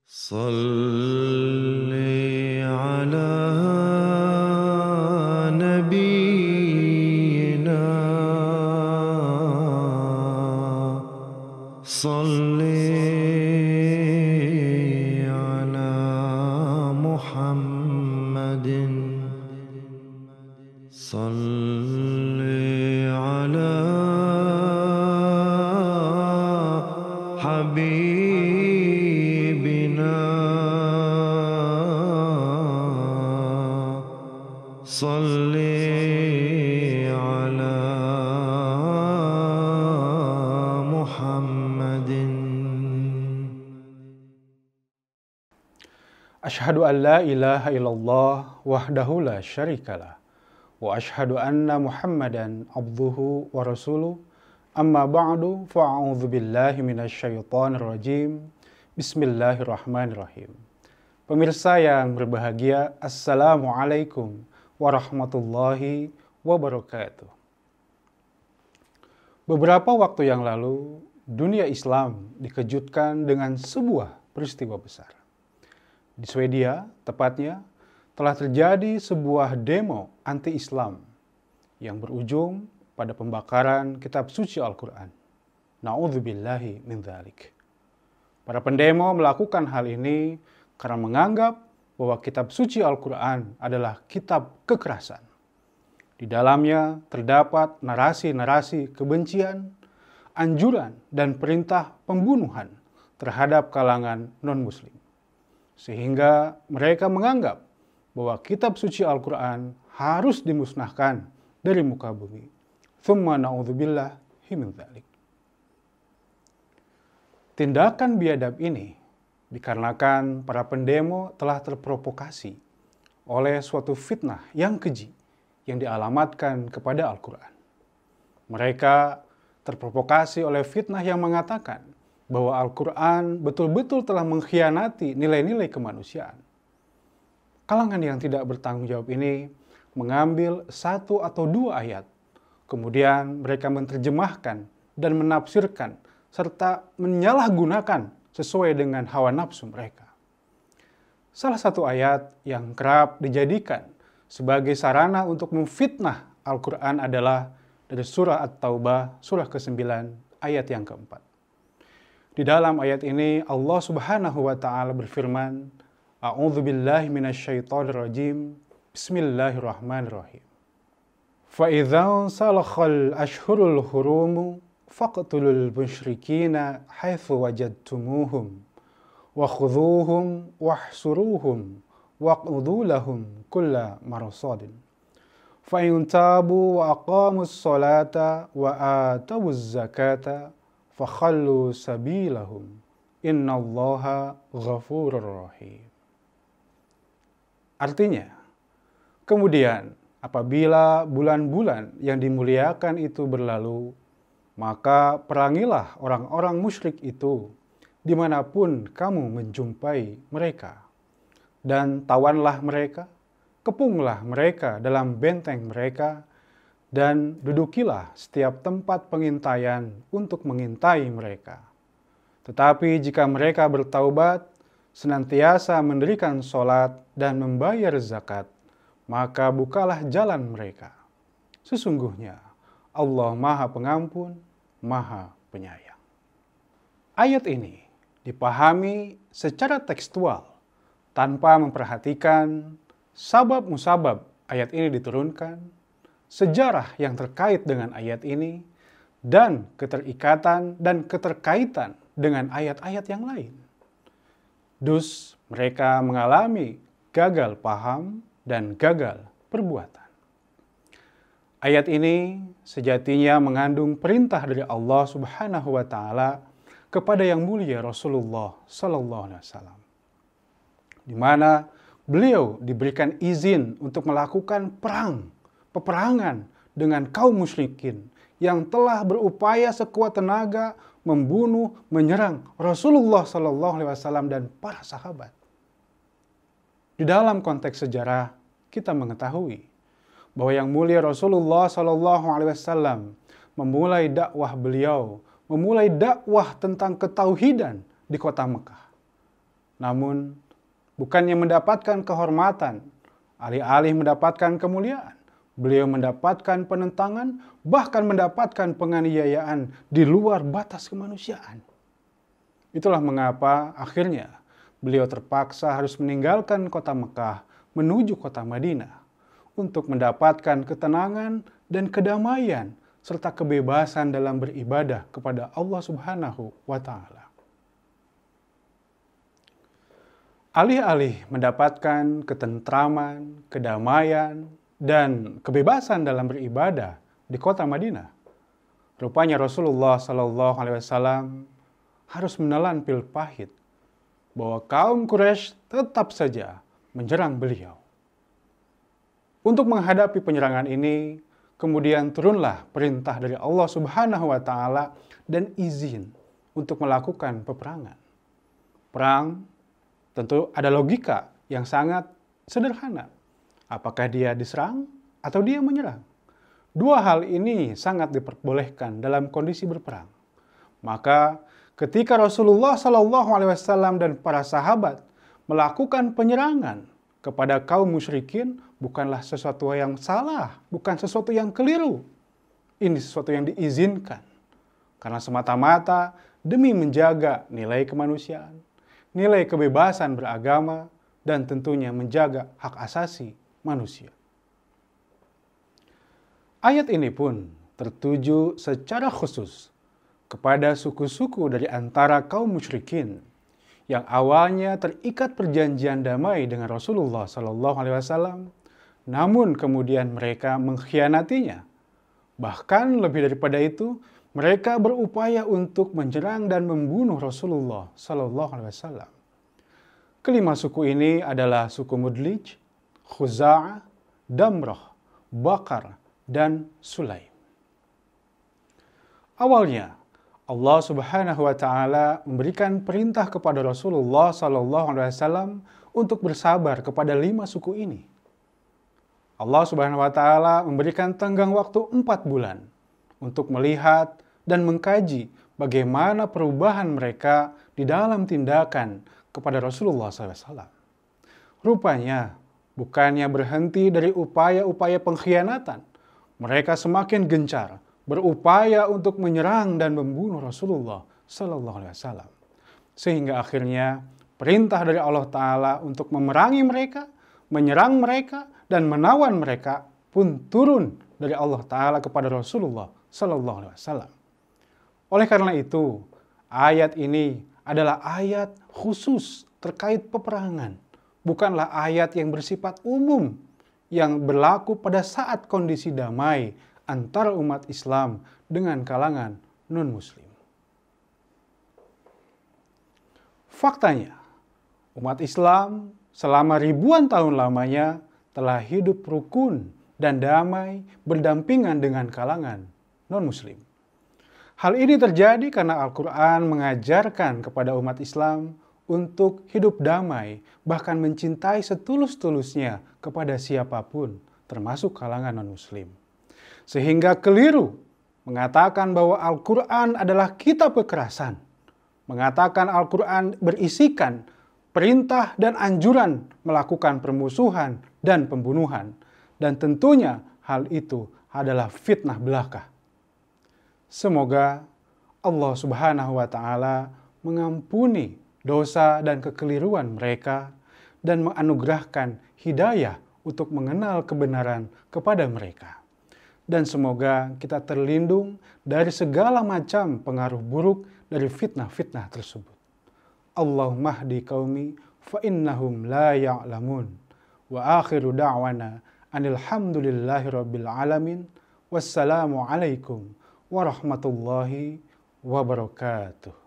صل على نبينا صل على محمد صل على حبيبنا صل على محمد. Asyhadu an la ilaha illallah wahdahu la syarikalah wa asyhadu anna Muhammadan abduhu wa rasuluh. Amma ba'du fa'a'udzu billahi minasyaitonir rajim. Bismillahirrahmanirrahim. Pemirsa yang berbahagia, Assalamualaikum warahmatullahi wabarakatuh. Beberapa waktu yang lalu, dunia Islam dikejutkan dengan sebuah peristiwa besar. Di Swedia, tepatnya, telah terjadi sebuah demo anti-Islam yang berujung pada pembakaran kitab suci Al-Quran. Na'udzubillahi min dzalik. Para pendemo melakukan hal ini karena menganggap bahwa kitab suci Al-Quran adalah kitab kekerasan. Di dalamnya terdapat narasi-narasi kebencian, anjuran, dan perintah pembunuhan terhadap kalangan non-muslim. Sehingga mereka menganggap bahwa kitab suci Al-Quran harus dimusnahkan dari muka bumi. Tsumma na'udzubillahi min dzalik. Tindakan biadab ini dikarenakan para pendemo telah terprovokasi oleh suatu fitnah yang keji yang dialamatkan kepada Al-Quran. Mereka terprovokasi oleh fitnah yang mengatakan bahwa Al-Quran betul-betul telah mengkhianati nilai-nilai kemanusiaan. Kalangan yang tidak bertanggung jawab ini mengambil satu atau dua ayat, kemudian mereka menerjemahkan dan menafsirkan serta menyalahgunakan sesuai dengan hawa nafsu mereka. Salah satu ayat yang kerap dijadikan sebagai sarana untuk memfitnah Al-Quran adalah dari surah At-Taubah, surah ke-9, ayat yang keempat. Di dalam ayat ini Allah Subhanahu wa taala berfirman, A'udzu billahi minasyaitonir rajim. Bismillahirrahmanirrahim. Fa idza salakhal ashhurul hurum faqtulul musyrikina haitsu wajadtumuhum wa khudhuhum wahsuruhum waq'udu lahum kulla marsadin. Fa in tabu wa aqamus salata wa atawuz zakata fakhallu sabilahum innallaha ghafurur rahim. Artinya, kemudian apabila bulan-bulan yang dimuliakan itu berlalu, maka perangilah orang-orang musyrik itu dimanapun kamu menjumpai mereka. Dan tawanlah mereka, kepunglah mereka dalam benteng mereka, dan dudukilah setiap tempat pengintaian untuk mengintai mereka. Tetapi jika mereka bertaubat, senantiasa mendirikan sholat dan membayar zakat, maka bukalah jalan mereka. Sesungguhnya Allah Maha Pengampun, Maha Penyayang. Ayat ini dipahami secara tekstual tanpa memperhatikan sabab-musabab ayat ini diturunkan, sejarah yang terkait dengan ayat ini, dan keterikatan dan keterkaitan dengan ayat-ayat yang lain. Dus mereka mengalami gagal paham dan gagal perbuatan. Ayat ini sejatinya mengandung perintah dari Allah Subhanahu wa taala kepada yang mulia Rasulullah sallallahu alaihi wasallam, di mana beliau diberikan izin untuk melakukan peperangan dengan kaum musyrikin yang telah berupaya sekuat tenaga membunuh, menyerang Rasulullah sallallahu alaihi wasallam dan para sahabat. Di dalam konteks sejarah, kita mengetahui bahwa yang mulia Rasulullah sallallahu alaihi wasallam memulai dakwah beliau, memulai dakwah tentang ketauhidan di kota Mekah. Namun, bukannya mendapatkan kehormatan, alih-alih mendapatkan kemuliaan, beliau mendapatkan penentangan, bahkan mendapatkan penganiayaan di luar batas kemanusiaan. Itulah mengapa akhirnya beliau terpaksa harus meninggalkan kota Mekah menuju kota Madinah untuk mendapatkan ketenangan dan kedamaian serta kebebasan dalam beribadah kepada Allah Subhanahu wa Ta'ala. Alih-alih mendapatkan ketentraman, kedamaian, dan kebebasan dalam beribadah di kota Madinah, rupanya Rasulullah Shallallahu Alaihi Wasallam harus menelan pil pahit bahwa kaum Quraisy tetap saja menyerang beliau. Untuk menghadapi penyerangan ini, kemudian turunlah perintah dari Allah Subhanahu wa Ta'ala dan izin untuk melakukan peperangan. Perang tentu ada logika yang sangat sederhana. Apakah dia diserang atau dia menyerang? Dua hal ini sangat diperbolehkan dalam kondisi berperang. Maka ketika Rasulullah SAW dan para sahabat melakukan penyerangan kepada kaum musyrikin, bukanlah sesuatu yang salah, bukan sesuatu yang keliru. Ini sesuatu yang diizinkan. Karena semata-mata demi menjaga nilai kemanusiaan, nilai kebebasan beragama, dan tentunya menjaga hak asasi manusia. Ayat ini pun tertuju secara khusus kepada suku-suku dari antara kaum musyrikin yang awalnya terikat perjanjian damai dengan Rasulullah SAW, namun kemudian mereka mengkhianatinya. Bahkan lebih daripada itu, mereka berupaya untuk menyerang dan membunuh Rasulullah SAW. Kelima suku ini adalah suku Mudlij, Khuza'ah, Damrah, Bakar, dan Sulaim. Awalnya, Allah Subhanahu wa Ta'ala memberikan perintah kepada Rasulullah SAW untuk bersabar kepada 5 suku ini. Allah Subhanahu wa Ta'ala memberikan tenggang waktu 4 bulan untuk melihat dan mengkaji bagaimana perubahan mereka di dalam tindakan kepada Rasulullah SAW. Rupanya, bukannya berhenti dari upaya-upaya pengkhianatan, mereka semakin gencar berupaya untuk menyerang dan membunuh Rasulullah SAW. Sehingga akhirnya perintah dari Allah Ta'ala untuk memerangi mereka, menyerang mereka, dan menawan mereka pun turun dari Allah Ta'ala kepada Rasulullah SAW. Oleh karena itu, ayat ini adalah ayat khusus terkait peperangan. Bukanlah ayat yang bersifat umum yang berlaku pada saat kondisi damai antara umat Islam dengan kalangan non-Muslim. Faktanya, umat Islam selama ribuan tahun lamanya telah hidup rukun dan damai berdampingan dengan kalangan non-Muslim. Hal ini terjadi karena Al-Quran mengajarkan kepada umat Islam untuk hidup damai, bahkan mencintai setulus-tulusnya kepada siapapun, termasuk kalangan non-Muslim. Sehingga keliru mengatakan bahwa Al-Quran adalah kitab kekerasan, mengatakan Al-Quran berisikan perintah dan anjuran melakukan permusuhan dan pembunuhan, dan tentunya hal itu adalah fitnah belaka. Semoga Allah Subhanahu wa Ta'ala mengampuni dosa dan kekeliruan mereka dan menganugerahkan hidayah untuk mengenal kebenaran kepada mereka. Dan semoga kita terlindung dari segala macam pengaruh buruk dari fitnah-fitnah tersebut. Allahumma hdi qaumi fa innahum la ya'lamun. Wa akhiru da'wana anil hamdulillahi rabbil alamin. Wassalamu alaikum warahmatullahi wabarakatuh.